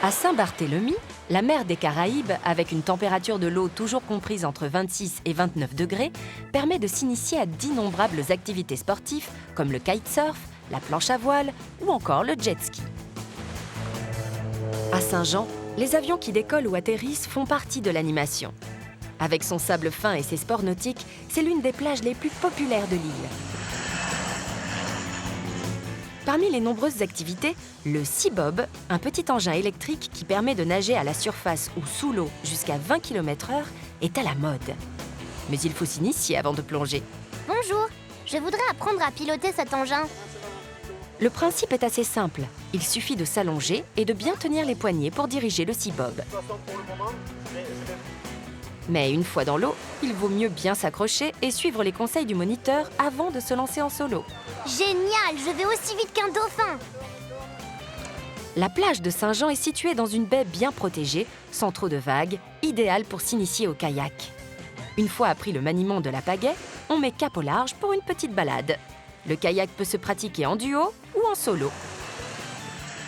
À Saint-Barthélemy, la mer des Caraïbes, avec une température de l'eau toujours comprise entre 26 et 29 degrés, permet de s'initier à d'innombrables activités sportives comme le kitesurf, la planche à voile ou encore le jet ski. À Saint-Jean, les avions qui décollent ou atterrissent font partie de l'animation. Avec son sable fin et ses sports nautiques, c'est l'une des plages les plus populaires de l'île. Parmi les nombreuses activités, le Sea-Bob, un petit engin électrique qui permet de nager à la surface ou sous l'eau jusqu'à 20 km/h, est à la mode. Mais il faut s'initier avant de plonger. Bonjour, je voudrais apprendre à piloter cet engin. Le principe est assez simple. Il suffit de s'allonger et de bien tenir les poignets pour diriger le Sea-Bob. Mais une fois dans l'eau, il vaut mieux bien s'accrocher et suivre les conseils du moniteur avant de se lancer en solo. Génial, je vais aussi vite qu'un dauphin. La plage de Saint-Jean est située dans une baie bien protégée, sans trop de vagues, idéale pour s'initier au kayak. Une fois appris le maniement de la pagaie, on met cap au large pour une petite balade. Le kayak peut se pratiquer en duo ou en solo.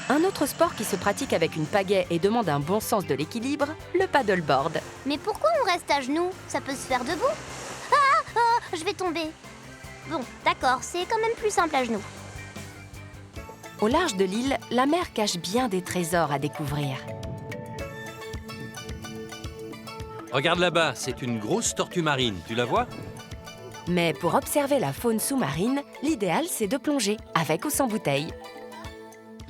Un autre sport qui se pratique avec une pagaie et demande un bon sens de l'équilibre, le paddleboard. Mais pourquoi on reste à genoux? Ça peut se faire debout. Ah, je vais tomber. Bon, d'accord, c'est quand même plus simple à genoux. Au large de l'île, la mer cache bien des trésors à découvrir. Regarde là-bas, c'est une grosse tortue marine, tu la vois? Mais pour observer la faune sous-marine, l'idéal c'est de plonger, avec ou sans bouteille.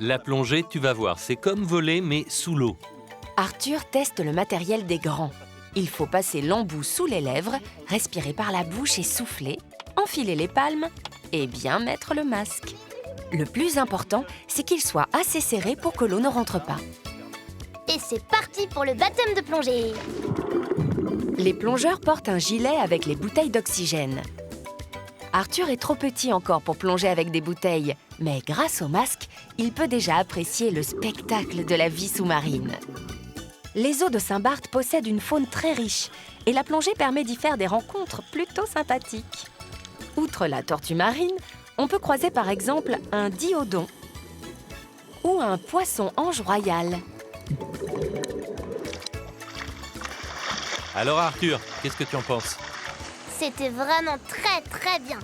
La plongée, tu vas voir, c'est comme voler mais sous l'eau. Arthur teste le matériel des grands. Il faut passer l'embout sous les lèvres, respirer par la bouche et souffler, enfiler les palmes et bien mettre le masque. Le plus important, c'est qu'il soit assez serré pour que l'eau ne rentre pas. Et c'est parti pour le baptême de plongée. Les plongeurs portent un gilet avec les bouteilles d'oxygène. Arthur est trop petit encore pour plonger avec des bouteilles, mais grâce au masque, il peut déjà apprécier le spectacle de la vie sous-marine. Les eaux de Saint-Barth possèdent une faune très riche et la plongée permet d'y faire des rencontres plutôt sympathiques. Outre la tortue marine, on peut croiser par exemple un diodon ou un poisson-ange royal. Alors Arthur, qu'est-ce que tu en penses? C'était vraiment très bien.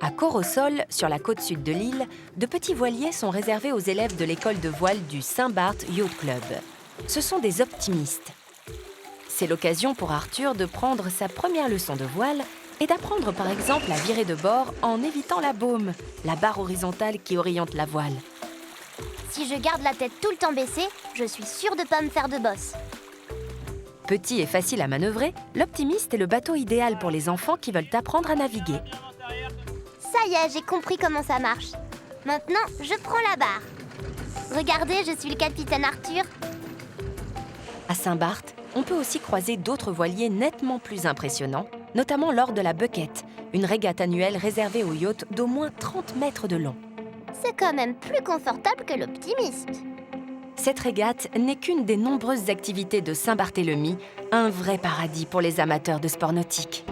À Corosol, sur la côte sud de l'île, de petits voiliers sont réservés aux élèves de l'école de voile du Saint-Barth Yacht Club. Ce sont des optimistes. C'est l'occasion pour Arthur de prendre sa première leçon de voile et d'apprendre par exemple à virer de bord en évitant la baume, la barre horizontale qui oriente la voile. Si je garde la tête tout le temps baissée, je suis sûre de ne pas me faire de bosse. Petit et facile à manœuvrer, l'Optimiste est le bateau idéal pour les enfants qui veulent apprendre à naviguer. Ça y est, j'ai compris comment ça marche. Maintenant, je prends la barre. Regardez, je suis le capitaine Arthur. À Saint-Barth, on peut aussi croiser d'autres voiliers nettement plus impressionnants, notamment lors de la Bucket, une régate annuelle réservée aux yachts d'au moins 30 mètres de long. C'est quand même plus confortable que l'Optimiste. Cette régate n'est qu'une des nombreuses activités de Saint-Barthélemy, un vrai paradis pour les amateurs de sport nautique.